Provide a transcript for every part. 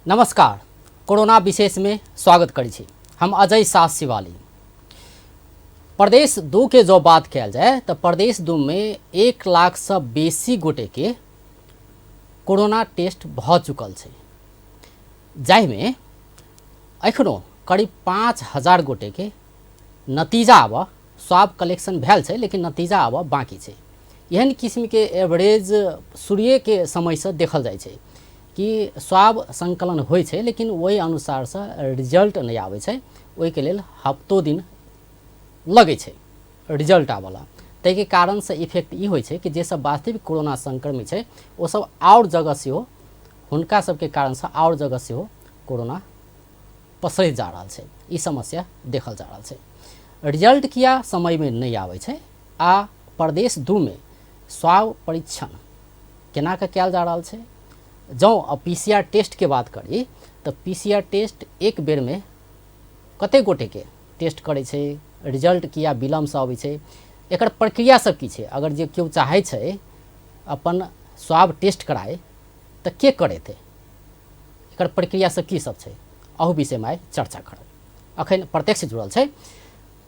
नमस्कार, कोरोना विशेष में स्वागत करी छी। हम अजय सास शिवाली। प्रदेश 2 के जो बात कल जाए तो प्रदेश 2 में 1 लाख से बेसी गोटे के कोरोना टेस्ट भ चुकल है, जाहिमे एखनो करीब 5,000 गोटे के नतीजा अब स्वाब कलेक्शन भेल है, लेकिन नतीजा अब बाकी है। एहन किस्म के एवरेज सूर्य के समय से देखल जाए छै कि स्वाब संकलन होइ छै, लेकिन वही अनुसार से रिजल्ट नहीं आवे छै। ओहि के लेल हफ्तो दिन लगे छै रिजल्ट आवेला। तै के कारण से इफेक्ट ई होइ छै कि जे सब वास्तविक कोरोना संक्रमित छै वो सब और जगह से हो, हुनका सब के कारण से और जगह से हो कोरोना पसरैत जा रहा है। ई समस्या देखल जा रहा है। रिजल्ट किया समय में नहीं आवे छै आ प्रदेश 2 में स्वाब परीक्षण केना के कयल जा रहा है। जो पीसीआर टेस्ट के बात करी तो पीसीआर टेस्ट एक बेर में कते गोटे के टेस्ट करे छै, रिजल्ट किया विलम्ब से आबै छै, एकर प्रक्रिया सब की छै। अगर जे केओ चाहे छै अपन स्वाब टेस्ट कराए तो के करे थे, एकर प्रक्रिया सब की सब छै, अहू विषय में चर्चा करब। अखन प्रत्यक्ष जुड़ल छै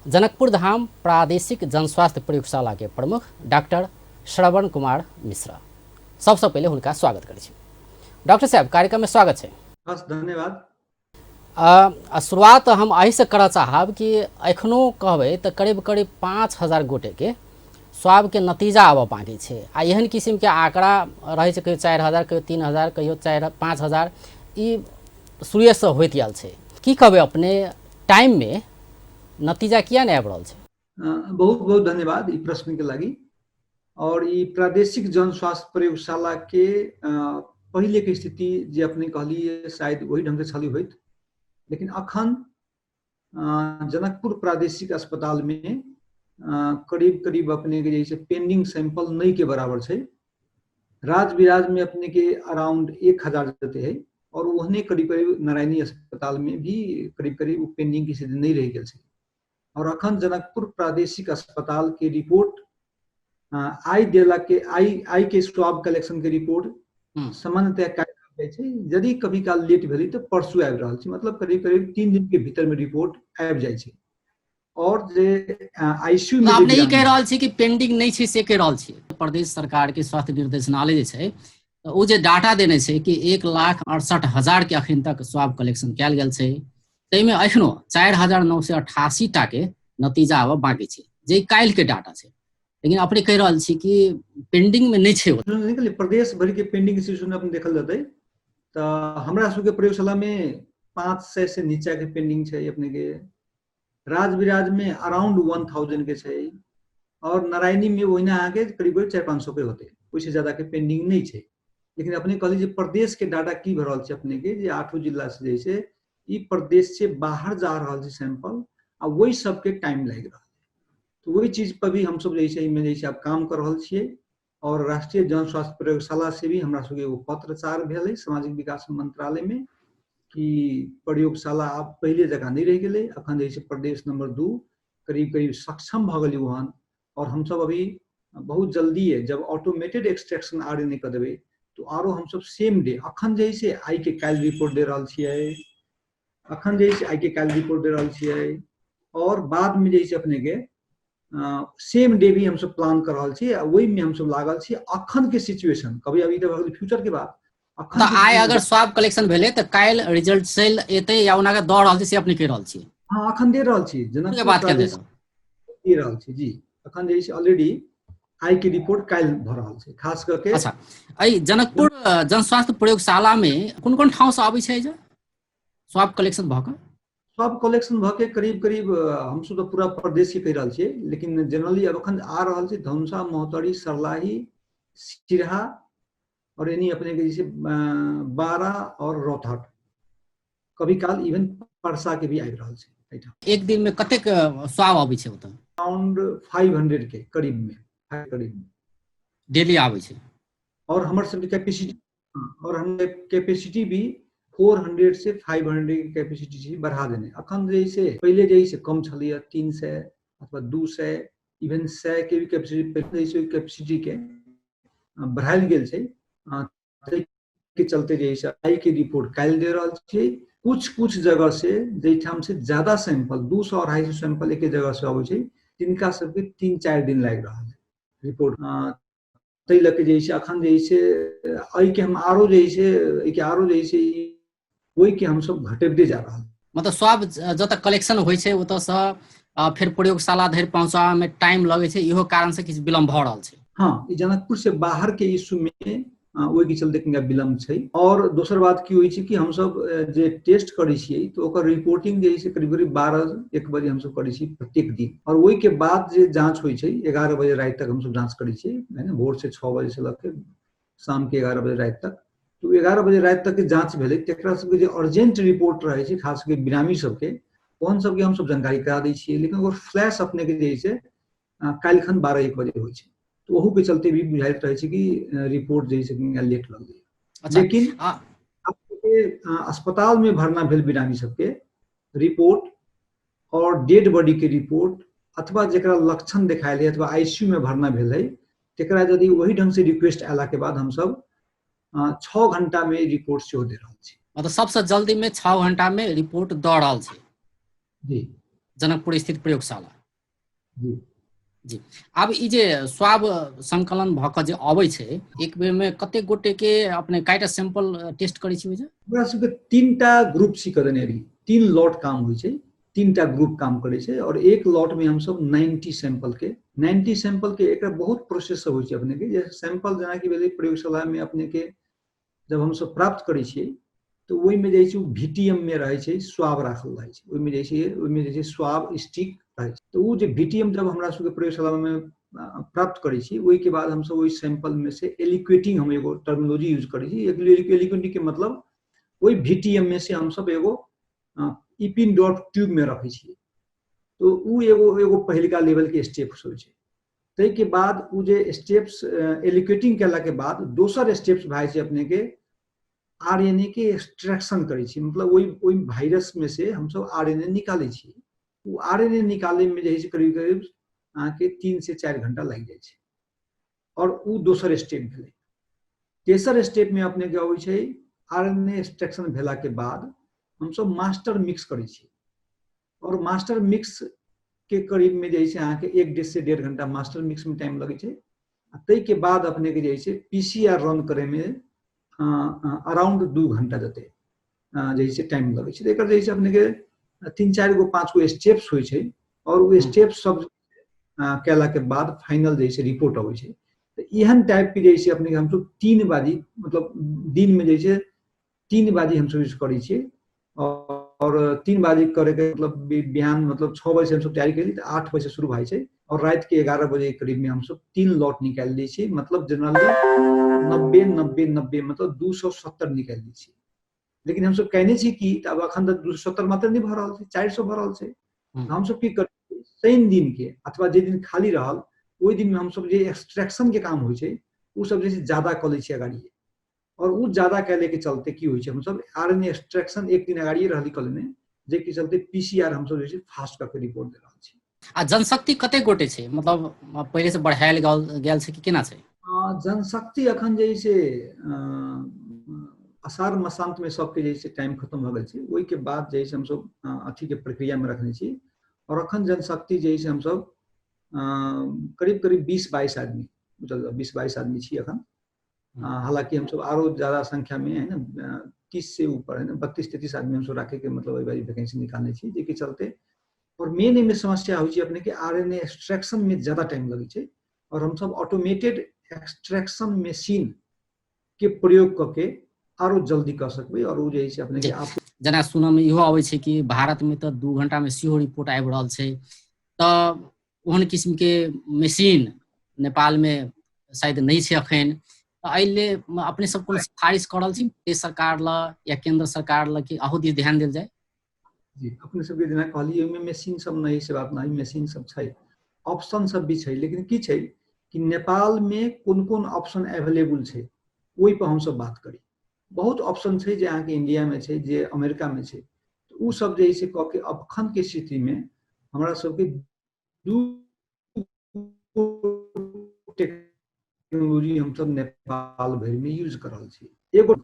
जनकपुर धाम प्रादेशिक जनस्वास्थ्य प्रयोगशाला के प्रमुख डॉक्टर श्रवण कुमार मिश्रा। सबसे पहले हुनका स्वागत करै छी। डॉक्टर साहब, कार्यक्रम में स्वागत है। बस धन्यवाद। शुरुआत हम अही से करना चाहब कि एखनो कहबे तो करीब करीब 5,000 गोटे के स्वाब के नतीजा आब बाकी है आ एहन किस्म के आंकड़ा रहे छै, कहियो 4,000 कहियो 3,000 कहियो 5,000 ई शुरू से होइत आयल छै। की कहबे अपने टाइम में नतीजा किया नहीं आबि रहल छै? बहुत बहुत धन्यवाद ई प्रश्न के लागि। और ई प्रादेशिक जन स्वास्थ्य प्रयोगशाला के पहले के स्थिति जे अपने कहलिए शायद वही ढंग से छली होइत, लेकिन अखन जनकपुर प्रादेशिक अस्पताल में करीब करीब अपने के जैसे पेंडिंग सैंपल नहीं के बराबर है। राज बिराज में अपने के अराउंड 1,000 जते है और वहने करीब करीब नारायणी अस्पताल में भी करीब करीब पेंडिंग की स्थिति नहीं रह गई। और अखन जनकपुर प्रादेशिक अस्पताल के रिपोर्ट आई देला के आई के स्वाब कलेक्शन के रिपोर्ट सामान्यतः यदि कभी काल लेट भेली तो परसू आबि रहल छै, मतलब करीब करीब 3 दिन के भीतर में रिपोर्ट आबि जाय छै। और जे आईसीयू में आपने ई कह रहल छी कि पेंडिंग नहीं छै से कह रहल छी। प्रदेश सरकार के स्वास्थ्य निर्देशनालय जे छै ओ जे डाटा देने छै कि 1,68,000 के अखन तक स्वाब कलेक्शन कयल गेल छै, तैमे एखनो 4,988 टा के नतीजा आब बाकी छै, जे काल्हि के डाटा छै। लेकिन अपने कह रहल छी कि पेंडिंग में नहीं छै। प्रदेश भर के पेंडिंग सिचुएशन अपन देखल जते तो हमरा सबके प्रयोगशाला में 500 से नीचा के पेंडिंग छै। अपने के राज बिराज में अराउंड 1,000 के छै और नारायणी में वही आके करीब 400-500 के होते, उससे ज्यादा के पेंडिंग नहीं छै। लेकिन अपने कहली प्रदेश के डाटा की भ रहल छै अपने के जे 8 जिला से जैसे ई प्रदेश से बाहर जा रहल छै सैंपल आ वही सबके टाइम लग रहा है। तो वही चीज पर भी हम सब जैसे अब काम कर रहल छियै। और राष्ट्रीय जन स्वास्थ्य प्रयोगशाला से भी हमरा सबके एगो पत्रचार भेल है सामाजिक विकास मंत्रालय में कि प्रयोगशाला अब पहले जगह नहीं रह गए, अखन जैसे प्रदेश नंबर 2 करीब करीब सक्षम भ गई वहन। और हम सब अभी बहुत जल्दी है जब ऑटोमेटेड एक्सट्रैक्शन आरएनए कर देवे तो आरो हम सब सेम डे अखन जैसे आई के काल रिपोर्ट दे रहल छियै, अखन जैसे आई के काल रिपोर्ट दे रहल छियै और बाद में जैसे अपने के सेम डे भी हम सब प्लान कर रहल छी। वही में हम सब लागल छी। अखन के सिचुएशन कभी अभी तो फ्यूचर के बात तो आइ अगर स्वाब कलेक्शन भेले तो काल्हि रिजल्ट सेल एते या उना के द रहल छी से अपने कह रहल छी? हां, अखन दे रहल छी, जनकपुर प्रदेश दे रहल छी जी। अखन जैसे ऑलरेडी आई के रिपोर्ट काल्हि भ रहल छै खास करके। अच्छा, आई जनकपुर जन स्वास्थ्य प्रयोगशाला में कोन कोन ठाव से आबै छै जे स्वाब कलेक्शन भ के? स्वाब कलेक्शन भ के करीब करीब हम सब तो पूरा प्रदेश के कह रहल छियै, लेकिन जनरली अब अखन आ रहल छै धनुषा, मोहतरी, सरलाही, सिरहा और यानी अपने के जैसे 12 और रौतहट, कभी काल इवन परसा के भी आबि रहल छै। एक दिन में कतेक स्वाब आबै छै? ओतऽ अराउंड 500 के करीब में डेली आबै छै। और हमर सब के कैपेसिटी भी 400 से 500 के कैपेसिटी से बढ़ा देने। अखन जैसे पहले जैसे कम छलिए 300 अथवा 200 इवन 100 के भी कैपेसिटी के बढ़ायल गेल छै। के चलते जैसे आई के रिपोर्ट काल दे रहा है। कुछ जगह से जैठाम से ज्यादा सैंपल 200-250 सैंपल एक जगह से आबै छै, जिनका सबके 3-4 दिन लागि रहा है रिपोर्ट। तै लके जैसे अखन जैसे आई के हम आरो जैसे ओहि के हम सब घटेबे जा रहा है। मतलब स्वाब जत कलेक्शन होइ छै ओत से फिर प्रयोगशाला धरि पहुंचाबे में टाइम लगे छै, इहो कारण से किछु विलम्ब भ रहल छै। हाँ, ई जनकपुर से बाहर के इशू में ओहि के चलते कनिका विलम्ब छै। और दोसर बात की होइ छै कि हम सब जे टेस्ट करै छियै तो ओकर रिपोर्टिंग जे छै करीब करीब 12-1 बजे हम सब करै छी प्रत्येक दिन, और ओहि के बाद जे जांच होइ छै 11 बजे रात तक हम सब जांच करै छियै, है ना, भोर से 6 बजे से लके शाम के 11 बजे रात तक। तो 11 बजे रात तक के जांच भेलै, तेकरा सबके जे अर्जेंट रिपोर्ट रहे छै खास करके बिरामी सबके, ओहन सबके हम सब जानकारी करा दै छियै, लेकिन ओकर फ्लैश अपने के जे छै काल्हिखन 12-1 बजे होइ छै। तो ओहू के चलते भी बुझाइत रहे छै कि रिपोर्ट जे छै लेट लग जाए। अच्छा लेकिन आपके अस्पताल में भरना भेल बिरामी सबके रिपोर्ट और डेड बॉडी के रिपोर्ट अथवा जेकरा लक्षण देखायल है अथवा आईसीयू में भरना भेल है, तेकरा यदि वही ढंग से रिक्वेस्ट आला के बाद हम सब 6 घंटा में रिपोर्ट सेहो दे रहल छी। मतलब सबसे जल्दी में 6 घंटा में रिपोर्ट द रहल छै जी जनकपुर स्थित प्रयोगशाला। जी जी, आब ई जे स्वाब संकलन भ क जे अबै छै, एक बेर में कते गोटे के अपने काइटा सैंपल टेस्ट करै छी? हमरा सबके 3टा ग्रुप सी क देने रही, 3 लॉट काम होइ छै, 3टा ग्रुप काम करे छै, और एक लॉट में हम सब 90 सैंपल के एक बहुत प्रोसेस होइ छै अपने के। जे सैंपल जेना कि भेलै प्रयोगशाला में अपने के जब हम सब प्राप्त करै छियै तो ओहि में जे छै VTM में रहे छै स्वाब राखल रहे छै, ओहि में जे छै स्वाब स्टिक रहे छै। तो वो जे VTM जब हमरा सबके प्रयोगशाला में प्राप्त करै छी, ओहि के बाद हम सब ओहि सैंपल में से एलिक्वेटिंग, हम एगो टर्मिनोलॉजी यूज करै छी, एलिक्वेटिंग के मतलब वही VTM में से हम सब एगो इपिन डॉट ट्यूब में रखे छी। तो उ एगो पहिलका लेवल के स्टेप्स होइ छै। तै के बाद उ जे स्टेप्स एलिक्वेटिंग केला के बाद दोसर स्टेप्स भाई छै अपने के आरएनए के एक्सट्रैक्शन करै छी, मतलब वही वायरस में से हम सब आरएनए निकालै छी। उ आरएनए निकाले में जे है करीब करीब अहाँके 3 से 4 घंटा लागि जाइ छै, और उ दोसर स्टेप भेलै। तेसर स्टेप में अपने के अबै छै आरएनए एक्सट्रैक्शन भेला के बाद हम सब मास्टर मिक्स करै छी, और मास्टर मिक्स के करीब में जे है अहाँके 1 से 1.5 घंटा मास्टर मिक्स में टाइम लगे छै। तै के बाद अपने के जे है पीसीआर रन करे में अराउंड 2 घंटा जते जैसे टाइम लगे छै। एकर जैसे अपने के 3-4 गो 5 गो स्टेप्स होइ छै, और वो स्टेप सब केला के बाद फाइनल जैसे रिपोर्ट अबै छै। तो एहन टाइप के जैसे अपने हम सब 3 बाजी, मतलब दिन में जैसे 3 बाजी हम सब यूज करै छियै, और 3 बाजी करे के मतलब बिहान मतलब 6 बजे से हम सब तैयारी करी तो 8 बजे से शुरू भाई छै, और रात के 11 बजे के करीब में हम सब 3 लॉट निकाल दै छी। मतलब जनरली 90 मतलब 270 निकाल दै छी। लेकिन हम सब कहने छी कि अब अखन तक 270 मात्र नहीं भ रहल छै, 400 भ रहल छै। हम सब की करी, शनि दिन के अथवा जे दिन खाली रहल ओहि दिन में हम सब जे एक्सट्रैक्शन के काम होइ छै उ सब जे ज्यादा क लै छी अगाड़ी, और उ ज्यादा कैले के चलते की होइ छै हम सब आरएनए एक्सट्रैक्शन एक दिन अगाड़ी रहली कलेने, जे के चलते पीसीआर हम सब जे छै फास्ट करके रिपोर्ट दे रहल छी। आ जनशक्ति कते गोटे छै, मतलब पहले से बढ़ायल गेल छै कि केना छै? जनशक्ति अखन जे से अषाढ़ मसांत में सबके जे टाइम खत्म भ गेल छै, ओहि के बाद जे हम सब अथी के प्रक्रिया में रखने छी, और अखन जनशक्ति जे हम सब करीब करीब 20-22 आदमी, मतलब 20-22 आदमी छी अखन। हालांकि हम सब आरो ज्यादा संख्या में है ना 30 से ऊपर है ना 32-33 आदमी हम सब राखे के मतलब वैकेंसी निकालने छी, जे के चलते। और मेन में समस्या होइ छै अपने के आरएनए एक्सट्रैक्शन में ज्यादा टाइम लगे छै, और हम सब ऑटोमेटेड एक्सट्रैक्शन मशीन के प्रयोग करके आरो जल्दी कर सकबै, और उ जे छै अपने के आप जना सुनऽ में इहो आबै छै कि भारत में तो 2 घंटा में सेहो रिपोर्ट आबि रहल छै, तऽ ओहन किस्म के मशीन नेपाल में शायद नहीं छै अखन। तऽ एहि ले अपने सब कोनो सिफारिश कर रहल छी देश सरकार ल या केंद्र सरकार ल कि अहू दिस ध्यान देल जाए? जी, अपने सबके जेना कहलिए ओहिमे मशीन सब नहीं से बात नहीं, मशीन सब छै, ऑप्शन सब भी छै, लेकिन की छै कि नेपाल में कोन कोन ऑप्शन अवेलेबल छै ओहि पर हम सब बात करी। बहुत ऑप्शन छै जे अहाँके इंडिया में छै, जे अमेरिका में छै, तो उ सब जे छै कह के अखन के स्थिति में हमरा सबके 2 टेक्नोलॉजी हम सब नेपाल भर में यूज कर रहल छी। एगो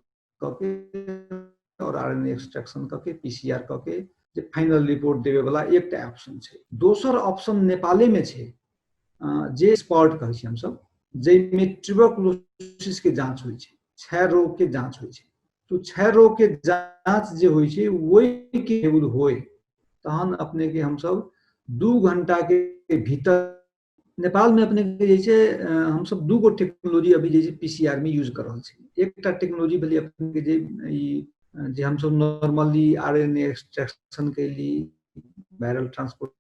करके और आरएनए एक्सट्रैक्शन करके पीसीआर करके जे फाइनल रिपोर्ट देवे वाला एकटा ऑप्शन छै। दोसर ऑप्शन नेपाले में छै जे स्पॉट कहै छी हम सब, जैमे ट्यूबरकुलोसिस के जांच होइ छै, क्षय रोग के जांच होइ छै। तो क्षय रोग के जांच जे होइ छै वही के होय तहन अपने के हम सब 2 घंटा के भीतर नेपाल में अपने के जैसे हम सब 2 गो टेक्नोलॉजी अभी जैसे पीसीआर में यूज कर रहल छी। एकटा टेक्नोलॉजी भेलै अपने के जे हम सब नॉर्मली आरएनए एक्सट्रैक्शन के लिए वायरल ट्रांसपोर्ट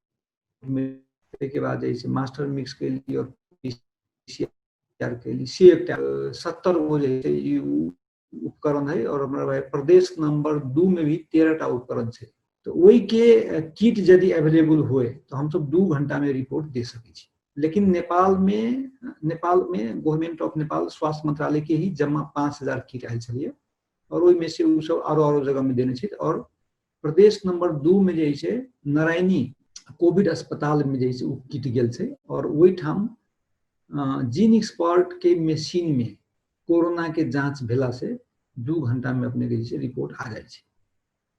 में के बाद जैसे मास्टर मिक्स के लिए और पीसीआर के लिए से एकटा 70 गो जैसे उपकरण है और हमारा प्रदेश नंबर 2 में भी 13 टा उपकरण है। तो वही के किट यदि अवेलेबल हुए तो हम सब 2 घंटा में रिपोर्ट दे सके छी। लेकिन नेपाल में गवर्नमेंट ऑफ नेपाल स्वास्थ्य मंत्रालय के ही जमा 5000 किट आयल छलिए और ओहि में से उ सब आरो जगह में देने छै। और प्रदेश नंबर 2 में जैसे नारायणी कोविड अस्पताल में जैसे उ किट गेल छै और वही ठाम जीन एक्सपर्ट के मशीन में कोरोना के जांच भेला से 2 घंटा में अपने के जैसे रिपोर्ट आ जाए छै।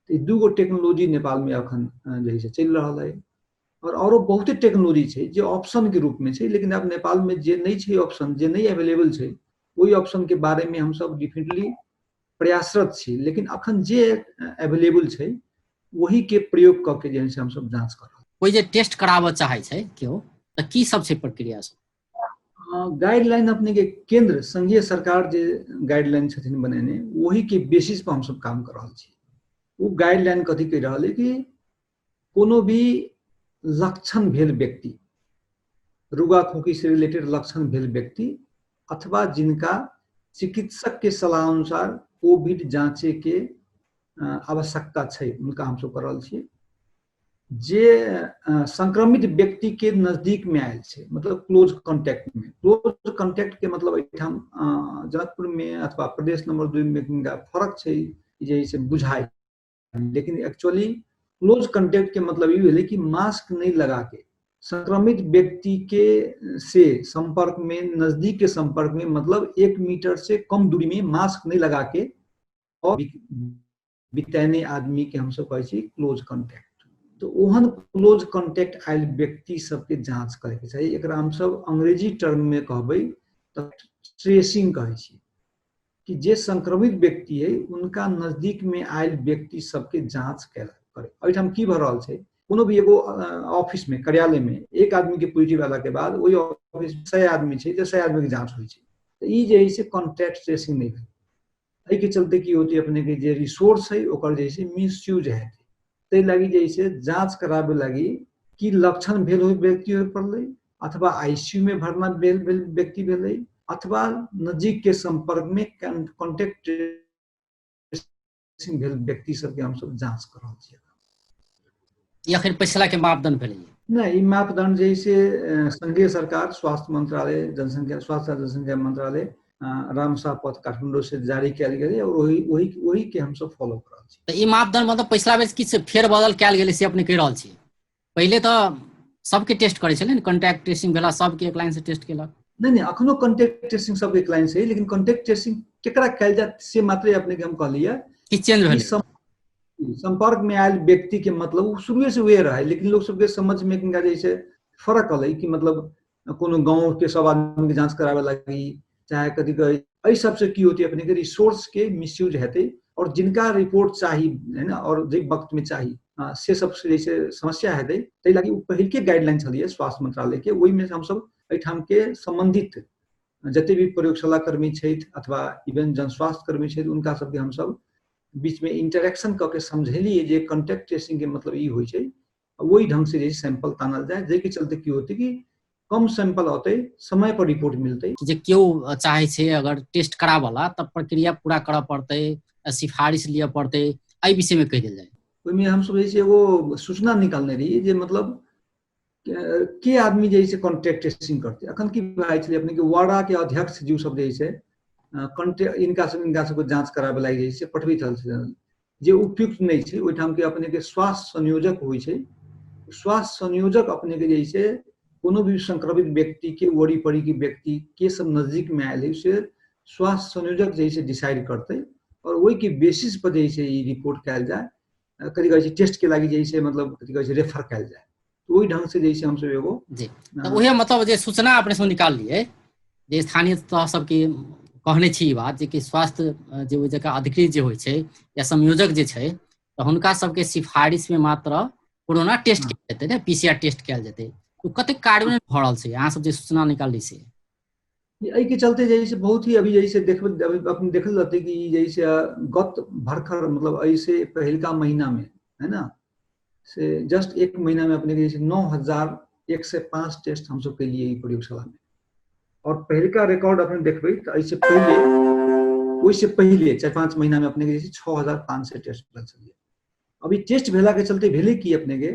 तो 2 गो टेक्नोलॉजी नेपाल में अखन जैसे चल रहा है और बहुते टेक्नोलॉजी छै जे ऑप्शन के रूप में छै। लेकिन अब नेपाल में जे नहीं छै ऑप्शन, जे नहीं अवेलेबल छै, वही ऑप्शन के बारे में हम सब डेफिनेटली प्रयासरत छी। लेकिन अखन जे अवेलेबल छै वही के प्रयोग करके जे हम सब जांच कर रहल। कोई जे टेस्ट कराबऽ चाहे छै केओ त की सब छै प्रक्रिया सब? गाइडलाइन अपने के केंद्र संघीय सरकार जे गाइडलाइन छथिन बनेने वही के बेसिस पर हम सब काम कर रहल छी। वो गाइडलाइन कथी कह रहा है कि कोनो भी लक्षण भेल व्यक्ति, रुगा खोखी से रिलेटेड लक्षण भेल व्यक्ति अथवा जिनका चिकित्सक के सलाह अनुसार कोविड जांचे के आवश्यकता छै उनका हम सब कर रहल छी। जे संक्रमित व्यक्ति के नजदीक में आयल छै, मतलब क्लोज कांटेक्ट में। क्लोज कांटेक्ट के मतलब एठाम जनकपुर में अथवा प्रदेश नंबर 2 में फर्क छै जैसे बुझाई। लेकिन एक्चुअली क्लोज कांटेक्ट के मतलब ये भेलै कि मास्क नहीं लगा के संक्रमित व्यक्ति के से संपर्क में, नजदीक के संपर्क में, मतलब 1 मीटर से कम दूरी में मास्क नहीं लगा के और बितैने आदमी के हम सब कहै छी क्लोज कांटेक्ट। तो ओहन क्लोज कांटेक्ट आयल व्यक्ति सबके जांच करे के चाहिए। एकरा हम सब अंग्रेजी टर्म में कहबै तो ट्रेसिंग कहै छी कि जे संक्रमित व्यक्ति है उनका नजदीक में आयल व्यक्ति सबके जांच करे। एहिठाम की भ रहल छै, कोनो भी एगो ऑफिस में, कार्यालय में एक आदमी के पॉजिटिव वाला के बाद वही ऑफिस में 100 आदमी छै तो 100 आदमी के जांच होइ छै। तो ई जे है से कांटेक्ट ट्रेसिंग नहीं भेल। एहि के चलते की होती अपने के जे रिसोर्स है ओकर जैसे मिसयूज है। तै लगी जैसे जांच कराबे लगी कि लक्षण भेल हो व्यक्ति हो पड़ले अथवा आईसीयू में भरना भेल व्यक्ति भेलै अथवा नजदीक के संपर्क में कांटेक्ट भेल व्यक्ति सबके हम सब जांच कर रहल छी। या फिर पिछला के मापदंड भेलै? नहीं, मापदंड जैसे संघीय सरकार स्वास्थ्य मंत्रालय स्वास्थ्य जनसंख्या मंत्रालय रामसा पथ काठमांडू से जारी कयल गेलै और वही के हम सब फॉलो कर रहल छी। तो ई मापदंड मतलब पिछला बेर किछ फेर बदल कयल गेलै से अपने कहि रहल छी? पहले तो सबके टेस्ट करे छलै ने, कांटेक्ट ट्रेसिंग भेला सबके एक लाइन से टेस्ट केलक। नहीं, अखनो कांटेक्ट ट्रेसिंग सब एक लाइन से, लेकिन कांटेक्ट ट्रेसिंग केकरा कयल जात से मात्र अपने के हम कहलिए कि चेंज भेलै। संपर्क में आयल व्यक्ति के मतलब शुरू से हुए रहा है। लेकिन लोग सबके समझ में कनिका जैसे फर्क अलै कि मतलब कोनो गांव के सब आदमी के जांच करावे लगी चाहे कथी कहे। एहि सबसे की होती है अपने के रिसोर्स के मिसयूज हेतै और जिनका रिपोर्ट चाहिए है ना और जे वक्त में चाहिए से सबसे जैसे समस्या हेतै। तै लागी पहिल के गाइडलाइन छलिए स्वास्थ्य मंत्रालय के, वही में हम सब एठाम के संबंधित जते भी प्रयोगशाला कर्मी छथि अथवा इवन जन स्वास्थ्य कर्मी छथि उनका सबके हम सब बीच में इंटरेक्शन करके समझेलिए जे कांटेक्ट ट्रेसिंग के मतलब ई होइ छै। वही ढंग से जैसे सैंपल तानल जाए, जे के चलते की होते कि कम सैंपल होते, समय पर रिपोर्ट मिलते। जे केओ चाहे छै अगर टेस्ट करावला तब प्रक्रिया पूरा करऽ पड़तै, सिफारिश लिया पड़तै, एहि विषय में कहि देल जाए। ओहिमे हम सब जैसे एगो सूचना निकालने रही जे मतलब के आदमी जैसे कांटेक्ट ट्रेसिंग करते। अखन की भाई छलै अपने के वार्डा के अध्यक्ष जी सब जैसे इनका सबके जांच कराबे लागि जैसे पठबैत रहल जे उपयुक्त नहीं छै। ओहिठाम के अपने के स्वास्थ्य संयोजक होइ छै। स्वास्थ्य संयोजक अपने के जैसे कोनो भी संक्रमित व्यक्ति के ओरी पड़ी के व्यक्ति के सब नजदीक में आयल है से स्वास्थ्य संयोजक जैसे डिसाइड करते और वही के बेसिस पर जैसे ये रिपोर्ट कैल जाए, कथी कहै छै टेस्ट के लागि जैसे मतलब कथी कहै छै रेफर कैल जाए, तो वही ढंग से जैसे हम सब एगो जी। तो वही मतलब जे सूचना अपने सब निकाल लिए जे स्थानीय तह सबके कहने छी ई बात जे कि स्वास्थ्य जे ओहि जगह अधिकृत जे होइ छै या संयोजक जे छै तऽ हुनका सबके सिफारिश में मात्र कोरोना टेस्ट कयल जेतै ने, पीसीआर टेस्ट कयल जेतै, तो कतेक कार्यान्वयन भऽ रहल छै अहाँ सब जे सूचना निकालली से? एहि के चलते जैसे बहुत ही अभी जैसे अपने देखल रहते कि जैसे गत भरखर मतलब ऐसे पहलका महीना में है ना से जस्ट एक महीना में अपने के जैसे 9,105 टेस्ट हम सब के लिए ई प्रयोगशाला में, और पहलका रिकॉर्ड अपने देखबे तो ऐसे पहले वैसे पहले 4-5 महीना में अपने के जैसे 6,500 टेस्ट भेल छलिए। अभी टेस्ट भेला के चलते भेले की अपने के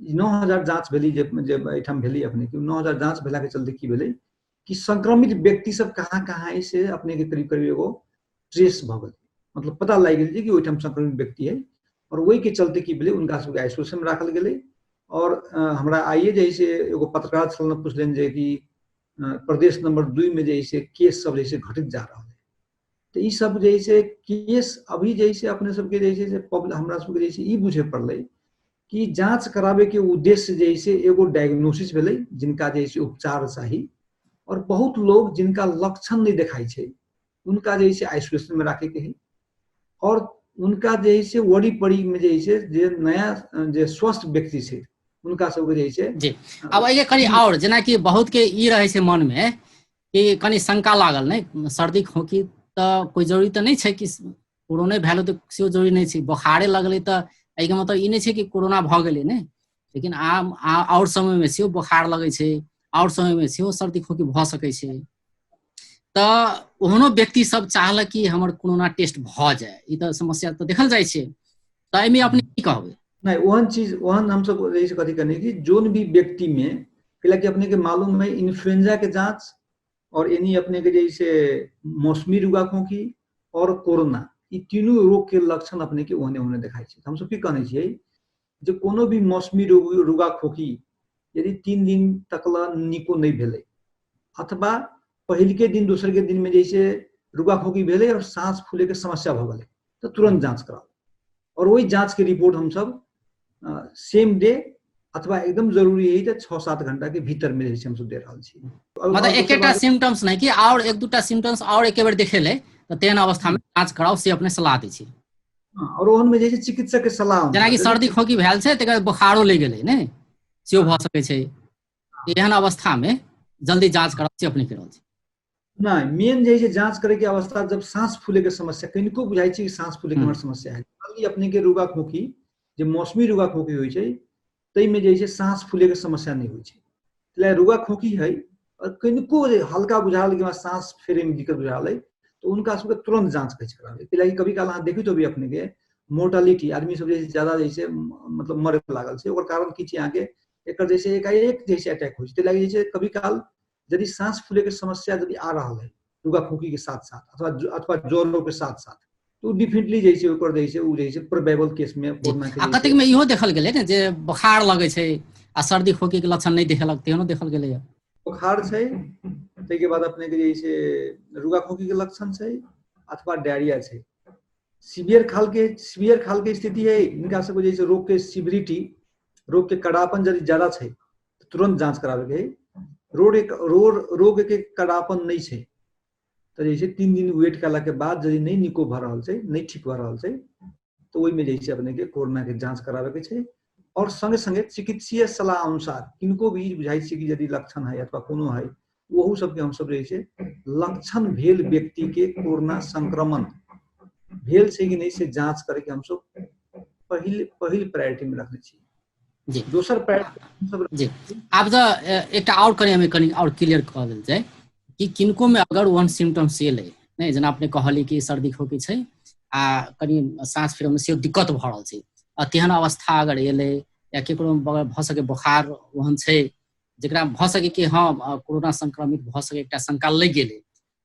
9,000 जांच भेली जे एठाम भेली अपने के 9,000 जांच भेला के चलते की भेले कि संक्रमित व्यक्ति सब कहाँ कहाँ से अपने के करीब करीब एगो ट्रेस भ गेल, मतलब पता लग गेल कि ओहिठाम संक्रमित व्यक्ति है, और वही के चलते की भेले उनका सबके आइसोलेशन में राखल गेले। और हमरा आइए जैसे एगो पत्रकार छल पूछलन जे कि प्रदेश नंबर 2 में जैसे केस सब जैसे घटित जा रहा है, तो ई सब जैसे केस अभी जैसे अपने सबके जैसे हमरा सबके जैसे ई बुझे पड़ले कि जांच करावे के उद्देश्य जैसे एगो डायग्नोसिस भेले जिनका जैसे उपचार चाहिए, और बहुत लोग जिनका लक्षण नहीं दिखाई छे उनका जैसे आइसोलेशन में रखे के है, और उनका जैसे वड़ी पड़ी में जैसे जे नया जे स्वस्थ व्यक्ति छे उनका सबके जैसे जी। अब ये कनी और जेना कि बहुत के ई रहे छै मन में कि कनी शंका लागल नहीं सर्दी खोखी तो कोई जरूरी तो नहीं छै कि कोरोना भेलो तो सेहो जरूरी नहीं छै, बुखारे लगले तो एहि के मतलब ई नहीं छै कि कोरोना भ गेलै नहीं, लेकिन और समय में सेहो बुखार लगे छै, और समय में सेहो सर्दी खोखी भ सकै छै, तो ओहनो व्यक्ति सब चाहल कि हमर कोरोना टेस्ट भ जाए, ई तो समस्या तो देखल जाय छै, तो एहिमे अपने की कहबै? नहीं वहन चीज वहन हम सब जैसे कथी करने की जोन भी व्यक्ति में कि अपने के मालूम है इन्फ्लुएंजा के जांच और यानी अपने के जैसे मौसमी रुगा खोखी और कोरोना ई तीनों रोग के लक्षण अपने के ओहने ओहने दिखाई छै। हम सब की कहने छियै जे कोनो भी मौसमी रुगा खोखी यदि 3 दिन तकला निको नहीं भेले अथवा पहिल के दिन दोसर के दिन में जैसे रुगा खोखी भेले और सांस फूले के समस्या भ गेले तो तुरंत जांच कराओ, और वही जांच के रिपोर्ट हम सब सेम डे अथवा एकदम जरूरी है तो 6-7 घंटा के भीतर में जैसे हम सब दे रहल छी। मतलब एकेटा सिम्टम्स नहीं कि और एक दूटा सिम्टम्स और एके बेर देखेले तो तेहन अवस्था में जांच कराओ से अपने सलाह दै छी। और ओहन में जैसे चिकित्सक के सलाह जेना कि सर्दी खोखी भेल छै तकर बुखारो ले गेलै ने सेहो भ सकै छै, एहन अवस्था में जल्दी जांच कराओ से अपने कह रहल छी। नहीं मेन जैसे जांच करे के अवस्था जब सांस फूले के समस्या किनको बुझाई छै कि सांस फूले के हमर समस्या है, खाली अपने के रुगा खोखी जे मौसमी रुगा खोखी होय छै तै में जैसे सांस फूले के समस्या नहीं होय छै, तै रुगा खोखी है और किनको हल्का बुझाल कि सांस फेरे में दिक्कत बुझाल है तो उनका सबके तुरंत जांच करावे। तै कभी काल अहाँ देखियो तो भी अपने के मोर्टालिटी आदमी सब जैसे ज्यादा जैसे मतलब मरे लागल छै, ओकर कारण की छै अहाँ के एकर जैसे एकाएक जैसे अटैक होय छै, तै जैसे कभी काल यदि सांस फूले के समस्या यदि आ रहा है रुगा खोखी के साथ साथ अथवा ज्वरों के साथ साथ तो डेफिनेटली जैसे ऊपर जैसे उ जैसे प्रोबेबल केस में कोरोना के कतेक में इहो देखल गेलै ने जे बुखार लगे छै आ सर्दी खोखी के लक्षण नहीं देखेलक तेहनो देखल गेलै है। बुखार छै तै के बाद अपने के जैसे रुगा खोखी के लक्षण छै अथवा डायरिया छै, सीवियर खाल के स्थिति है इनका सबको जैसे रोग के सिविरिटी रोग के कड़ापन यदि ज्यादा छै तो तुरंत जांच करावे के है। रोग के कड़ापन नहीं छै तो जैसे 3 दिन वेट करला के बाद यदि नहीं निको भ रहल छै नहीं ठीक भ रहल छै तो वही में जैसे अपने के कोरोना के जांच करावे के छै, और संगे संगे चिकित्सीय सलाह अनुसार किनको भी बुझाई छै कि यदि लक्षण है अथवा कोनो है वहू सबके हम सब जैसे लक्षण भेल व्यक्ति के कोरोना संक्रमण भेल छै कि नहीं से जांच करे के हम सब पहिल प्रायोरिटी में रखने छी। जी दोसर प्रायोरिटी जी आब तो एक और कनी हमें कनी और क्लियर कर देल जाए कि किनको में अगर वन सिम्टम्स एले नहीं जेना अपने कहली कि सर्दी खोखी छै आ कनी सांस फेरे में से दिक्कत भ रहल छै आ तेहन अवस्था अगर एले या केकरो भ सके बुखार ओहन छै जेकरा भ सके कि हाँ कोरोना संक्रमित भ सके एकटा शंका लग गेलै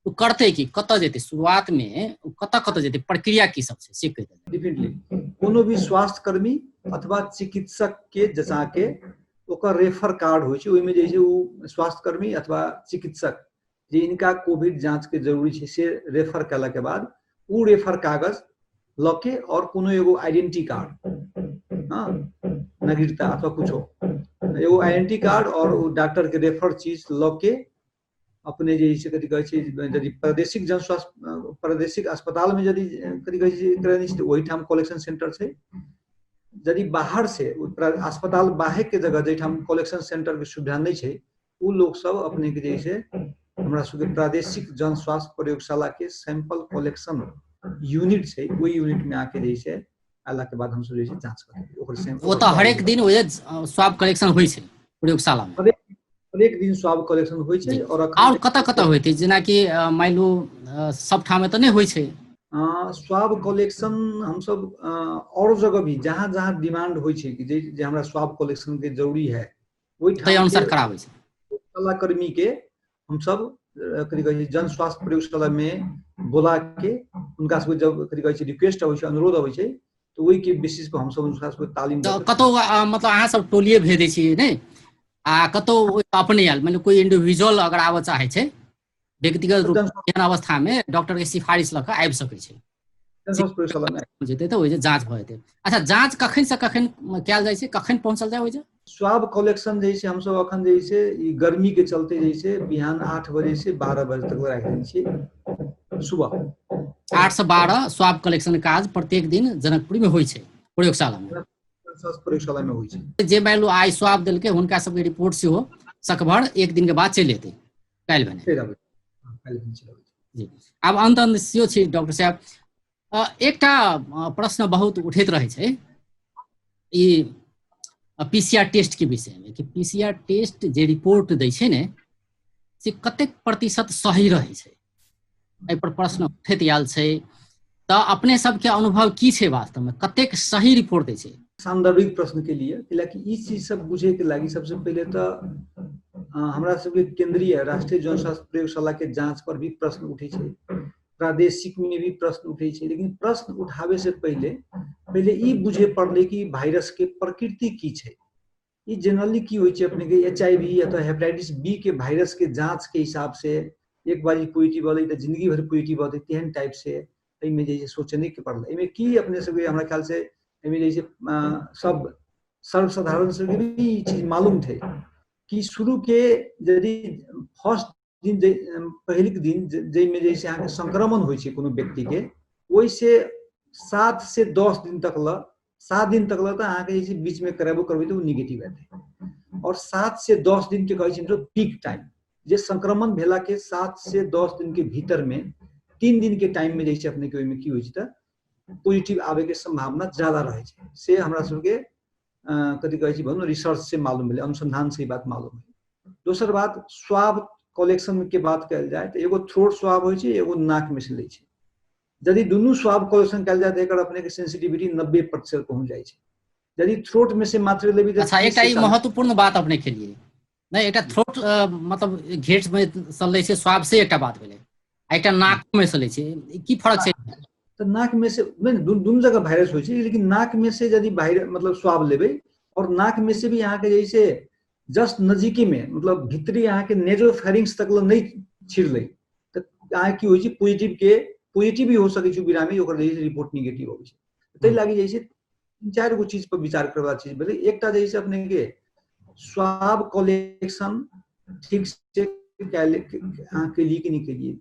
तो करते कि कत जेते शुरुआत में कत जेते प्रक्रिया की सब छै से कह दे। डेफिनेटली कोनो भी स्वास्थ्य कर्मी अथवा चिकित्सक के जचा के ओकर रेफर कार्ड होय छै ओय में जैसे उ स्वास्थ्य कर्मी अथवा चिकित्सक जे इनका कोविड जांच के जरूरी छै से रेफर कला के बाद उ रेफर कागज लके और कोनो एगो आइडेंटिटी कार्ड, हाँ, नागरिकता अथवा कुछो एगो आइडेंटिटी कार्ड और उ डॉक्टर के रेफर चीज लके अपने जैसे कथी कहै छै यदि प्रादेशिक जनस्वास्थ्य प्रादेशिक अस्पताल में यदि कथी कहै छै करैनी छै ओही ठाम कलेक्शन सेंटर छै। यदि बाहर से अस्पताल बाहर के जगह जैठाम कलेक्शन सेंटर के सुविधा नहीं छै उ लोग सब अपने के जैसे हमरा सबके प्रादेशिक जन स्वास्थ्य प्रयोगशाला के सैंपल कलेक्शन यूनिट छै ओई यूनिट में आके जैसे आला के बाद हम सब जैसे जांच करते ओकर सैंपल वो तो हरेक दिन ओजे स्वाब कलेक्शन होइ छै प्रयोगशाला में। हरेक दिन स्वाब कलेक्शन होइ छै और और कतऽ होइ छै जेना कि मान लो सब ठाम में तो नहीं होइ छै। स्वाब कलेक्शन हम सब और जगह भी जहाँ जहाँ डिमांड होइ छै कि जे हमरा स्वाब कलेक्शन के जरूरी है ओई ठाम अनुसार कराबै छै प्रयोगशाला कर्मी के हम सब कथी कहै छै जन स्वास्थ्य प्रयोगशाला में बुला के उनका सबके जब कथी कहै छै रिक्वेस्ट अबै छै अनुरोध अबै छै तो वही के बेसिस पर हम सब उनका सबके तालीम कतौ मतलब अहाँ सब टोलिए भेजै छियै नै आ कतौ अपने आयल मतलब कोई इंडिविजुअल अगर आबऽ चाहे छै व्यक्तिगत रूप एहन अवस्था में डॉक्टर के सिफारिश लऽ कऽ आबि सकै छै जेतै तऽ ओइजे जांच भऽ जेतै। अच्छा जांच कखन से कखन कयल जाइ छै कखन पहुंचल जाय ओइजे? स्वाब कलेक्शन जैसे हम सब अखन जैसे गर्मी के चलते जैसे बिहान 8 बजे से 12 बजे तक राखि दै छियै सुबह 8 से 12 स्वाब कलेक्शन काज प्रत्येक दिन जनकपुरी में होइ छै प्रयोगशाला में प्रयोगशाला में होइ छै। जे मान लो आइ स्वाब देलकै हुनका सबके रिपोर्ट सेहो सकभर एक दिन के बाद चलि एतै काल्हि भने जी। आब अंत सेहो छै डॉक्टर साहब एकटा प्रश्न बहुत उठैत रहे छै ई पीसीआर टेस्ट के विषय में कि पीसीआर टेस्ट जे रिपोर्ट दै छै ने से कतेक प्रतिशत सही रहे छै एहि पर प्रश्न उठैत आयल छै तऽ अपने सबके अनुभव की छै वास्तव में कतेक सही रिपोर्ट दै छै? सांदर्भिक प्रश्न के लिए कि ई चीज सब बुझे के लागी सबसे पहले तो हमरा सबके केंद्रीय राष्ट्रीय जनस्वास्थ्य प्रयोगशाला के जांच पर भी प्रश्न उठे छै प्रादेशिक में भी प्रश्न उठे छै लेकिन प्रश्न उठावे से पहले ई बुझे पड़ले कि वायरस के प्रकृति की छै। ई जनरली की होइ छै अपने के HIV अथवा हेपेटाइटिस बी के वायरस के जांच के हिसाब से एक बार पॉजिटिव अलै त जिंदगी भर पॉजिटिव अतै तेहन टाइप से एमे जे सोचने के पड़ले एमे की अपने सबके हमरा ख्याल से एमे जैसे सब सर्वसाधारण से भी चीज मालूम थे कि शुरू के यदि फर्स्ट दिन पहले के दिन जैमे जैसे अहाँ के संक्रमण होइ छै कोनो व्यक्ति के ओइ से 7 से 10 दिन तक ल 7 दिन तक ल त अहाँ के जैसे बीच में कराबो करबै त नेगेटिव आते और 7 से 10 दिन के कहै छै तो पीक टाइम जे संक्रमण भेला के 7 से 10 दिन के भीतर में 3 दिन के टाइम में जैसे अपने के ओइ में की होइ छै त पॉजिटिव आवे के संभावना ज्यादा रहे छै से हमरा सबके कथी कहै छै भन्नु रिसर्च से मालूम भेलै अनुसंधान से बात मालूम है। दोसर बात स्वाब कलेक्शन के बात कयल जाए त एगो थ्रोट स्वाब होइ छै एगो नाक में से लै छै यदि दुनू स्वाब कलेक्शन कयल जाए त एकर अपने के सेंसिटिविटी 90% पहुंच जाइ छै यदि थ्रोट में से मात्र लेबी त अच्छा एकटा ई महत्वपूर्ण बात अपने के लिए नहीं एकटा थ्रोट मतलब घेट में से लै छै स्वाब से एकटा बात भेलै एकटा नाक में से लै छै की फर्क छै? तो नाक में से दोनों जगह वायरस हो लेकिन नाक में से यदि वायरस मतलब स्वाब लेबे और नाक में से भी यहाँ के जैसे जस्ट नजीकी में मतलब भीतरी यहाँ के नेजोफेरिंग्स तक नहीं छिड़ले तो यहाँ की होइ पॉजिटिव भी हो सके बीरा में रिपोर्ट निगेटिव हो तै लागी जैसे 3-4 गो चीज पर विचार करवा चीज भेलै एकटा जैसे अपने के स्वाब कलेक्शन ठीक से के लिए कि नहीं के लिए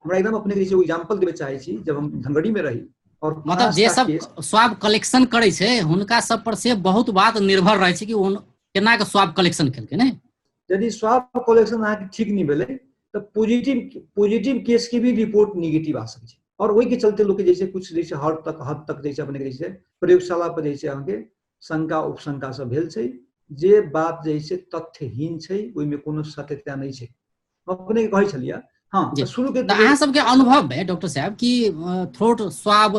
हमरा एकदम अपने जैसे एग्जांपल देबे चाहे छी जब हम धनगढ़ी में रही और मतलब जे सब स्वाब कलेक्शन करे छै हुनका सब पर से बहुत बात निर्भर रहे छै कि केना के स्वाब कलेक्शन केलकै ने यदि स्वाब कलेक्शन अहाँ के ठीक नहीं भेलै तो पॉजिटिव केस के भी रिपोर्ट नेगेटिव आ सकै छै और वही के चलते लोग जैसे कुछ जैसे हद तक जैसे अपने जैसे प्रयोगशाला पर जैसे अहाँ के शंका उपशंका सब भेल छै जे बात जैसे तथ्यहीन छै ओइ में कोनो सत्यता नहीं छै अपने के कहै छलिया। हाँ शुरू के अहाँ सबके अनुभव में डॉक्टर साहब कि थ्रोट स्वाब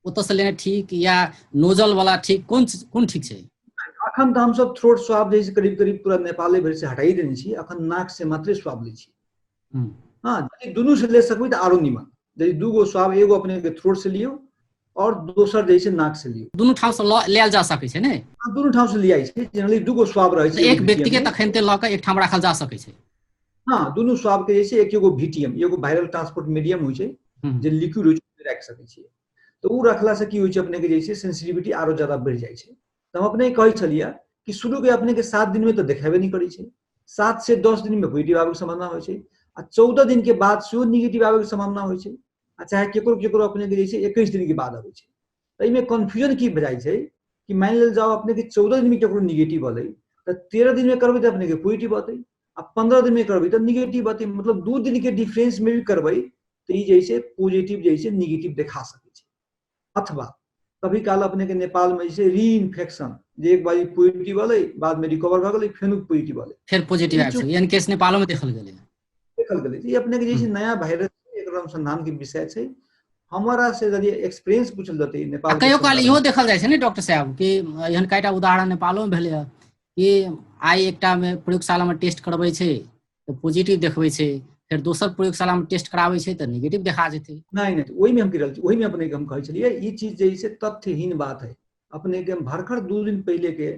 ओतऽ से लेना ठीक या नोजल वाला ठीक कोन ठीक छै? अखन तो हम सब थ्रोट स्वाब जैसे करीब पूरा नेपाले भर से हटाई देने छी अखन नाक से मात्र स्वाब लै छी। हाँ यदि दुनू से ले सकबै त आरो निमन यदि दूगो स्वाब एगो अपने के थ्रोट से लियो और दोसर जैसे नाक से लियो दुनू ठाव से लेल जा सकै छै ने? दुनू ठाव से लियाई छै जनरली दूगो स्वाब रहे छै एक व्यक्ति के तखनते ल के एक ठाम राखल जा सकै छै। हाँ दोनों स्वाब के जैसे एक एगो VTM एगो वायरल ट्रांसपोर्ट मीडियम होइ छै जे लिक्विड होइ छै राख सकै छियै। तो उ रखला से की होइ छै अपने के जैसे सेंसिटिविटी आरो ज्यादा बढ़ जाइ छै। तो हम अपने कहै छलियै कि शुरू के अपने के 7 दिन में तो देखेबे नहीं करै छै, 7 से 10 दिन में पॉजिटिव आवे के संभावना होइ छै, आ 14 दिन के बाद सेहो निगेटिव आवे के संभावना होइ छै, आ चाहे केकरो केकरो अपने के जैसे 21 दिन के बाद आबै छै। तो एहिमे कंफ्यूजन की भऽ जाइ छै कि मान लेल जाओ अपने के 14 दिन में केकरो निगेटिव अलै तो 13 दिन में करबै तो अपने के पॉजिटिव अतै, आ 15 दिन में करबै तो निगेटिव अतै, मतलब 2 दिन के डिफरेंस में भी करबै तो ई जैसे पॉजिटिव जैसे निगेटिव देखा सकै छै। अथवा कभी काल अपने के नेपाल में जैसे री इन्फेक्शन जे एक बार पॉजिटिव अलै बाद में रिकवर भ गेलै फेर पॉजिटिव अलै, फिर पॉजिटिव ई आबि चूक सकै, यानी केस नेपालो में देखल गेलै। देखल गेलै ई अपने के जैसे नया वायरस एकर अनुसंधान के विषय छै। हमारा से यदि एक्सपीरियंस पूछल जतै आ नेपाल के कहियो काल संदर्भ इहो में, देखल जाइ छै ने डॉक्टर साहब कि एहन कईटा उदाहरण नेपालो में भेलै है कि आइ एकटा में प्रयोगशाला में टेस्ट करबै छै तो पॉजिटिव देखबै छै, फिर दोसर प्रयोगशाला में टेस्ट कराबै छै तो निगेटिव देखा जेतै। नहीं नहीं वही में हम कह वही में अपने के हम कहै छलियै ई चीज जैसे तथ्यहीन बात है। अपने के हम भरखर 2 दिन पहले के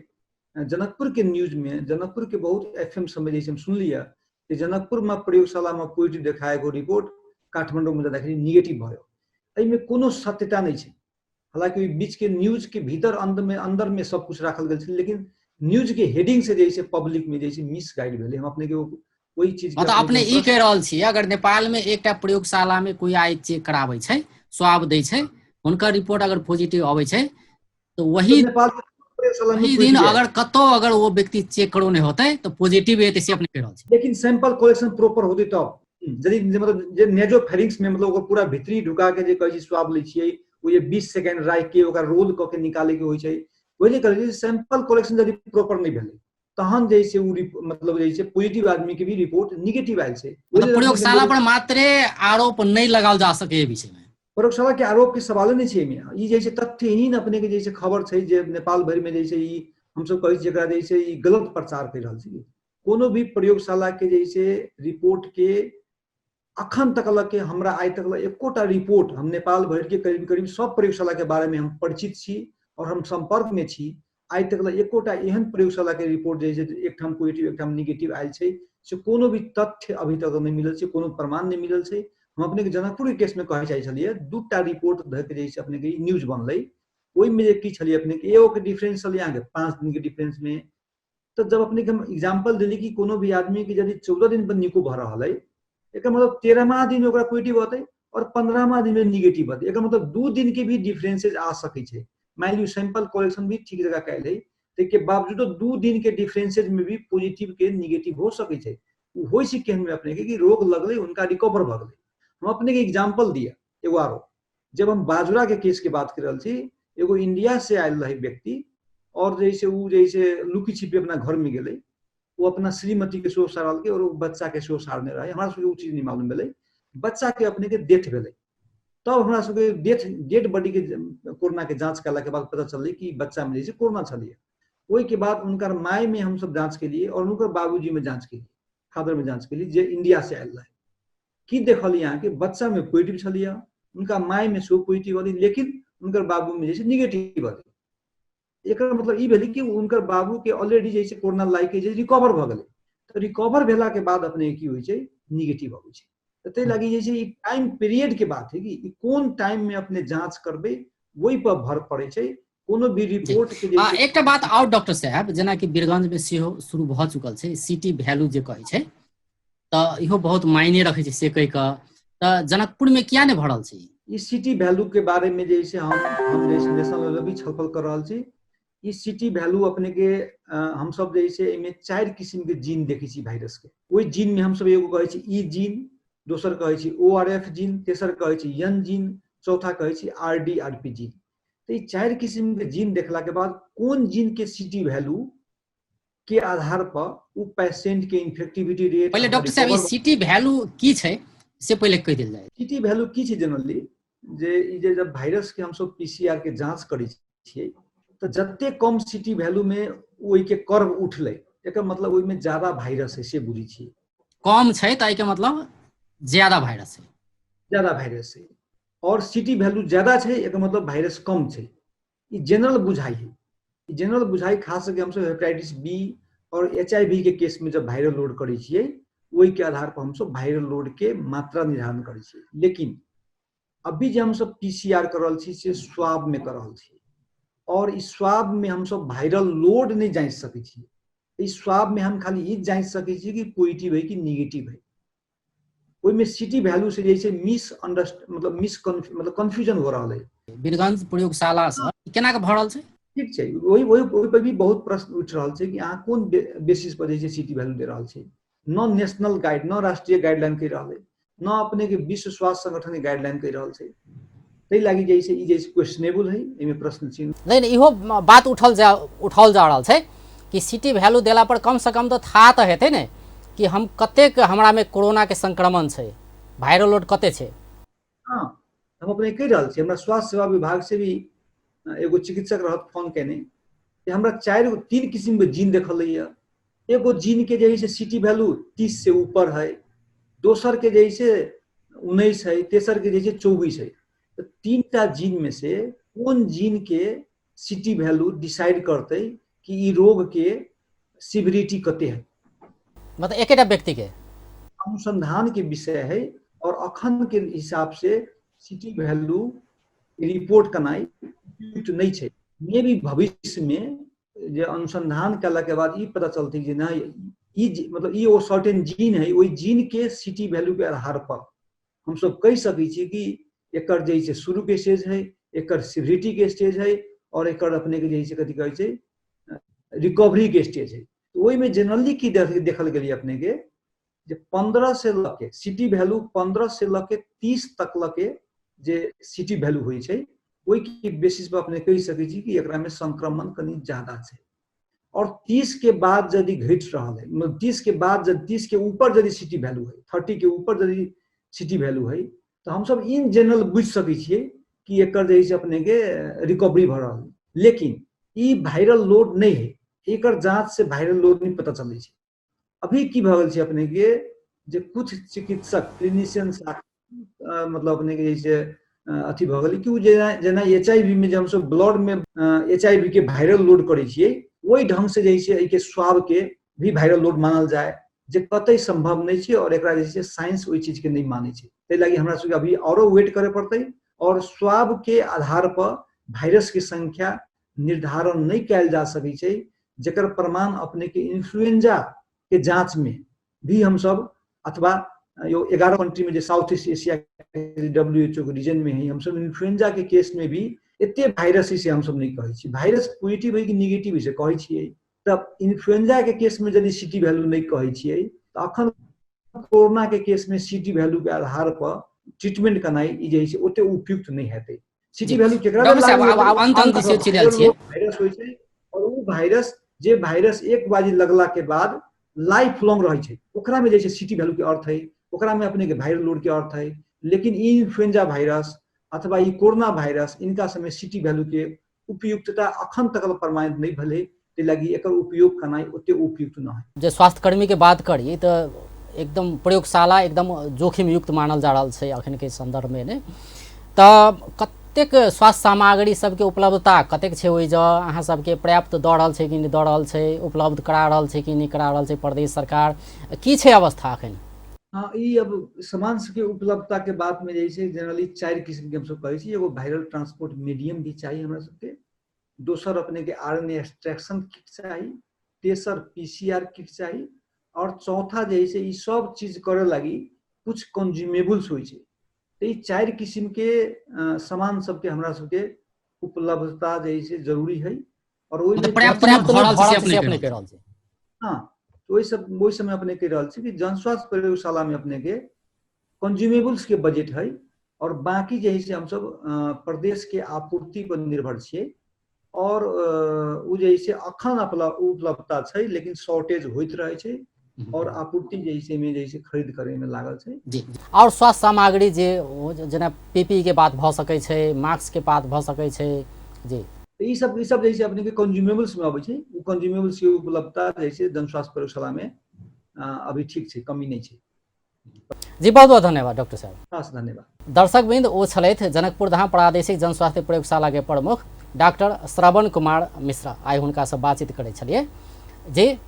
जनकपुर के न्यूज में, जनकपुर के बहुत एफएम समय जैसे हम सुनलियै कि जनकपुर में प्रयोगशाला में पॉजिटिव देखाएको रिपोर्ट काठमाडौँ में जाँदाखेरि निगेटिव भयो। एहिमे कोनो सत्यता नहीं छै। हालांकि बीच के न्यूज के भीतर अंदर में सब कुछ राखल गेल छै, लेकिन न्यूज के हेडिंग से जैसे पब्लिक में जैसे मिसगाइड भेलै। हम अपने के वही चीज के मतलब अपने के अपने हम ई प्रश्न कह रहल छियै अगर नेपाल में एकटा प्रयोगशाला में कोई आइ चेक कराबै छै, स्वाब दै छै, हुनकर रिपोर्ट अगर पॉजिटिव अबै छै तो मतलब नेपाल के प्रयोगशाला में वही दिन पॉजिटिव आयल, अगर कतौ अगर वो व्यक्ति चेक करो नहीं होते तो पॉजिटिव एतै से अपने कह रहल छी। लेकिन सैंपल कलेक्शन प्रॉपर होते तब यदि मतलब जे नेजोफेरिंक्स में मतलब ओकर पूरा भीतरी ढुका के जे कहै छै स्वाब लै छियै, वो ये 20 सेकंड राख के ओकरा रोल क के निकाले के होइ छै, वही कहै छै सैंपल कलेक्शन यदि प्रॉपर नहीं भेलै तहन जैसे उ मतलब जैसे पॉजिटिव आदमी के भी रिपोर्ट निगेटिव आयल छै। मतलब वही अपने के प्रयोगशाला बोले पर मात्रे आरोप नहीं लगाओल जा सके विषय में। प्रयोगशाला के आरोप के सवाल नहीं छै एहिमे, ई जैसे तथ्यहीन अपने के जैसे खबर छै जे नेपाल भर में जैसे ई हम सब कहै छी जेकरा जैसे ई गलत प्रचार कर रहल छी। कोनो भी प्रयोगशाला के जैसे रिपोर्ट के अखन तक के हमरा आइ तक एकोटा रिपोर्ट हम नेपाल भर के करीब करीब सब प्रयोगशाला के बारे में हम परिचित छी और हम संपर्क में छी। आइ तक एकोटा एहन प्रयोगशाला के रिपोर्ट जैसे एक ठाम पॉजिटिव एक ठाम निगेटिव आयल छै से कोनो भी तथ्य अभी तक नहीं मिलल छै, कोनो प्रमाण नहीं मिलल छै। हम अपने के जनकपुर के केस में कहे चाहे छलियै 2टा रिपोर्ट धर के जैसे अपने के न्यूज बनलै ओहि में की छलियै अपने के एगो के डिफरेंस छलै अहाँके 5 दिन के डिफरेंस में। तो जब अपने के हम एग्जाम्पल दिली कि कोनो भी आदमी के यदि 14 दिन पर निको भ रहा है एक मतलब 13वां दिन ओकरा पॉजिटिव अतै और 15वां दिन में निगेटिव अतै, एक मतलब 2 दिन के भी डिफरेंसेस आ सकै छै। मान लियो सैंपल कलेक्शन भी ठीक जगह कैल है के बावजूद 2 दिन के डिफरेंसेज में भी पॉजिटिव के निगेटिव हो सकै छै। हो छै केहन में अपने के कि रोग लगले उनका रिकवर भ गेलै। हम अपने के एग्जाम्पल दिया एगो आरो, जब हम बाजुरा के केस के बात कर रहल छी, एगो इंडिया से आयल रहे व्यक्ति और जैसे उ जैसे लुकी छिपी अपना घर में गेलै, वो अपना श्रीमती के सेहो सारल के और बच्चा के सेहो सारने रहे। हमरा सबके उ चीज नहीं मालूम भेलै, बच्चा के अपने के डेथ भेलै तब हमरा सबके डेड बॉडी के कोरोना के जांच कला के बाद पता चललै कि बच्चा में जैसे कोरोना छलिए। ओहि के बाद उनकर माय में हम सब जांच के लिए और उनकर बाबूजी में जांच के लिए, फादर में जांच के लिए जे इंडिया से आयल रहे। की देखल यहाँ के बच्चा में पॉजिटिव छलिए, उनका माय में सेहो पॉजिटिव अलै, लेकिन उनकर बाबू में जैसे निगेटिव अलै। एकर मतलब ई भेलै कि उनकर बाबू के ऑलरेडी जैसे कोरोना लाइक के जैसे रिकवर भ गेलै, तो रिकवर भेला के बाद अपने की होइ छै निगेटिव अबै छै। तो तै लागी जैसे ई टाइम पीरियड के बात है कि कोन टाइम में अपने जांच करबै वही पर भर पड़े छै। कोनो भी जी रिपोर्ट के जैसे एकटा बात और डॉक्टर साहब जेना कि बीरगंज में सेहो शुरू भ चुकल छै सिटी वैल्यू जे कहै छै, तो इहो बहुत मायने रखे छै से कहि कऽ, तो जनकपुर में किया नहीं भरल छै? ई सिटी वैल्यू के बारे में जैसे हम जैसे नेशनल लेवल भी छलफल कर रहल छी। ई सिटी वैल्यू अपने के हम सब जैसे इमे 4 किस्म के जीन देखै छी वायरस के। ओहि जीन में हम सब एगो कहै छी ई जीन, दोसर कहै छी ORF जीन, तेसर कहै छी एन जीन, चौथा कहै छी RDRP जीन। तो ई 4 किस्म के जीन देखला के बाद कोन जीन के सिटी वैल्यू के आधार पर उ पेशेंट के इन्फेक्टिविटी रेट पहले अथवा डॉक्टर साहब ई रिकवर सिटी वैल्यू की छै से पहले कह देल जाए। सिटी वैल्यू की छै जनरली जे ई जे जब वायरस के हम सब PCR के जांच करै छियै तो जत्ते कम सिटी वैल्यू में ओहि के कर्व उठलै एकर मतलब ओहि में ज्यादा वायरस है से बुझी छियै। कम छै त के मतलब ज्यादा वायरस है। ज्यादा वायरस है और सिटी वैल्यू ज्यादा छै एकर मतलब वायरस कम छै। ई जनरल बुझाई है। ई जनरल बुझाई खास करके हम सब हेपेटाइटिस बी और HIV के केस में जब वायरल लोड करै छियै ओहि के आधार पर हम सब वायरल लोड के मात्रा निर्धारण करै छियै। लेकिन अभी जे हम सब पीसीआर कर रहल छी से स्वाब में कर रहल छी और इस स्वाब में हम सब वायरल लोड नहीं जांच सकै छी। इस स्वाब में हम खाली ई जांच सकै छी कि पॉजिटिव है कि नेगेटिव है। ओई में सिटी वैल्यू से जैसे मतलब कंफ्यूजन हो रहा है। वीरगंज प्रयोगशाला से केना के भरल छै? ठीक छै, वही वही वही पर भी बहुत प्रश्न उठ रहा है कि अहाँ कोन बेसिस पर जैसे सिटी वैल्यू दे रहा है। न नेशनल गाइड, न राष्ट्रीय गाइडलाइन कह रहा है, न अपने के विश्व स्वास्थ्य संगठन के गाइडलाइन कह रहा है। तै लागि जैसे ई जैसे क्वेश्चनेबल है, एमे प्रश्न चिन्ह। नहीं इहो बात उठाओल जा रहल छै कि सिटी वैल्यू देला पर कम से कम तो था तो हेतै ने कि हम कतेक हमरा में कोरोना के संक्रमण छै, वायरल लोड कते छै। हाँ, हम अपने कह रहा छी, हमरा स्वास्थ्य सेवा विभाग से भी एगो चिकित्सक रहत फोन केने कि हमरा 3 किस्म के जीन देखल है। एगो जीन के जैसे सिटी वैल्यू 30 से ऊपर है, दोसर के जैसे 19 है, तेसर के जैसे 24 है। तो 3टा जीन में से कौन जीन के सिटी वैल्यू डिसाइड करते कि ई रोग के सिविरिटी कते है। मतलब एकेटा व्यक्ति के अनुसंधान के विषय है और अखन के हिसाब से सिटी वैल्यू रिपोर्ट करनाई उपयुक्त नहीं है। ये भी भविष्य में जे अनुसंधान कला के बाद ई पता चलते कि ना ई मतलब ई वो सर्टेन जीन है, वही जीन के सिटी वैल्यू के आधार पर हम सब कह सकै छी कि एकर जैसे शुरू के स्टेज है, एकर सिविरिटी के स्टेज है और एकर अपने के जैसे कथी कहै छै रिकवरी के स्टेज है। तो वही में जनरली की देखल गेली अपने के जे 15 से लके सिटी वैल्यू 15 से लके 30 तक लके जे सिटी वैल्यू होइ छै, ओहि के बेसिस पर अपने कह सकै छी कि एकरा में संक्रमण कनी ज्यादा छै। और 30 के बाद यदि घट रहा है, मतलब 30 के बाद 30 के ऊपर यदि सिटी वैल्यू है, 30 के ऊपर यदि सिटी वैल्यू है, तो हम सब इन जनरल बुझ सकै छियै कि एकर जैसे अपने के रिकवरी भ रहल है। लेकिन ई वायरल लोड नहीं है, एकर जांच से वायरल लोड नहीं पता चलै छै। अभी की भगल छै अपने के जे कुछ चिकित्सक क्लिनिशियन मतलब अपने के जैसे अथी भगल कि जेना एचआईवी में जब हम सब ब्लड में एचआईवी के वायरल लोड करे छियै, वही ढंग से जैसे एहि के स्वाब के भी वायरल लोड मानल जाए, जे कतई संभव नहीं छै और एकरा जैसे साइंस वही चीज के नहीं माने छै। तै लागि हमरा सबके अभी औरो वेट करे पड़तै और स्वाब के आधार पर वायरस के संख्या निर्धारण नहीं कैल जा सकै छै, जेकर प्रमाण अपने के इन्फ्लुएंजा के जांच में भी हम सब अथवा यो 11 कंट्री में जो साउथ ईस्ट एशिया WHO के रीजन में ही हम सब इन्फ्लुएंजा के केस में भी एते वायरस से हम सब नहीं कहै छी, वायरस पॉजिटिव है कि नेगेटिव से कहै छियै। तब इन्फ्लुएंजा के केस में यदि सिटी वैल्यू नहीं कहै छियै तो अखन कोरोना के केस में सिटी वैल्यू के आधार पर ट्रीटमेंट करनाई ई जे छै ओते उपयुक्त नहीं हेतै। सिटी वैल्यू केकरा डॉक्टर लागू साहब आब अंत दिशा चलल छियै। वायरस होइ छै और उ वायरस जे वायरस एक बाजी लगला के बाद लाइफ लॉन्ग रहे छै, ओकरा में जैसे सिटी वैल्यू के अर्थ है, ओकरा में अपने के वायरल लोड के अर्थ है। लेकिन इन्फ्लुएंजा वायरस अथवा ई कोरोना वायरस इनका समय सिटी वैल्यू के उपयुक्तता अखन तक प्रमाणित नहीं भले, ते लगी एकर उपयोग करनाई ओते उपयुक्त न है। जे स्वास्थ्य कर्मी के बात करी तो एकदम प्रयोगशाला एकदम जोखिम युक्त मानल जा रहा है अखन के संदर्भ में ने। तो कतेक स्वास्थ्य सामग्री सबके उपलब्धता कतेक छै ओइ जगह, अहाँ सबके पर्याप्त दऽ रहल छै कि नहीं दऽ रहल छै, उपलब्ध करा रहल छै कि नहीं करा रहल छै प्रदेश सरकार, की छै अवस्था अखन? हाँ, ई अब सामान के उपलब्धता के बात में जैसे जनरली 4 किस्म के हम सब कहै छी। एगो वायरल ट्रांसपोर्ट मीडियम भी चाहिए हमरा सबके, दोसर अपने के आरएनए एक्सट्रैक्शन किट चाहिए, तेसर पीसीआर किट चाहिए और चौथा जैसे ई सब चीज करे लगी कुछ कंज्यूमेबल्स होइ छै। तो 4 किस्म के सामान सबके हमरा सबके उपलब्धता जैसे जरूरी है और ओइ में पर्याप्त भरल छै से अपने कह रहल छै। हाँ, तो वही समय अपने कह रहल छी कि जनस्वास्थ्य प्रयोगशाला में अपने के कंज्यूमेबल्स के बजट है और बाकी जैसे हम सब प्रदेश के आपूर्ति पर निर्भर छियै और उ जैसे अखन उपलब्धता छै लेकिन शॉर्टेज होइत रहे छै और आपूर्ति जैसे में जैसे खरीद करे में लागल छै। जी, और स्वास्थ्य सामग्री जे जेना पीपी के बात भ सकै छै, मास्क के बात भ सकै छै जी। ई सब जैसे अपने के कंज्यूमेबल्स में आबै छै, उ कंज्यूमेबल्स के उपलब्धता जैसे जनस्वास्थ्य प्रयोगशाला में अभी ठीक छै, कमी नहीं छै। जी बहुत बहुत धन्यवाद डॉक्टर साहब। खास धन्यवाद। दर्शकवृन्द ओ छलथि जनकपुर धाम प्रादेशिक जनस्वास्थ्य प्रयोगशाला के प्रमुख डॉक्टर श्रवण कुमार मिश्रा। आइ हुनका से बातचीत करै छलिए जे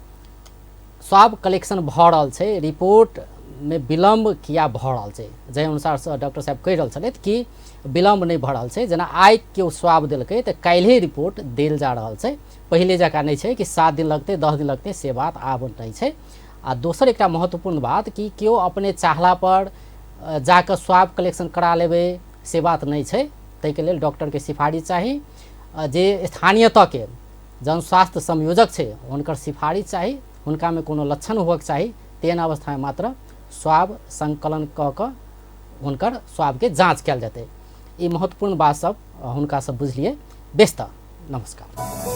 स्वाब कलेक्शन भ रहल छै, रिपोर्ट में विलम्ब किया भऽ रहल छै, जाहि अनुसार से डॉक्टर साहब कहि रहल छलथि कि विलम्ब नहि भऽ रहल छै। जेना आइ केओ स्वाब देलकै तऽ काल्हिए रिपोर्ट देल जा रहल छै, पहिले जकाँ नहीं छै कि 7 दिन लगते 10 दिन लगते, से बात आब नहीं छै। आ दोसर एकटा महत्वपूर्ण बात कि केओ अपने चाहला पर जाकर स्वाब कलेक्शन करा लेबै, से बात नहीं छै। ताहिके लेल डॉक्टर के सिफारिश चाही, जे स्थानीयतः के जनस्वास्थ्य संयोजक छै हुनकर सिफारिश चाही, हुनका में कोनो लक्षण होबक चाही, तेन अवस्था में मात्र स्वाब संकलन कऽ कऽ हुनकर स्वाब के जाँच कयल जेतै। ई महत्वपूर्ण बात सब हुनका सब बुझलिए। बेस्त नमस्कार।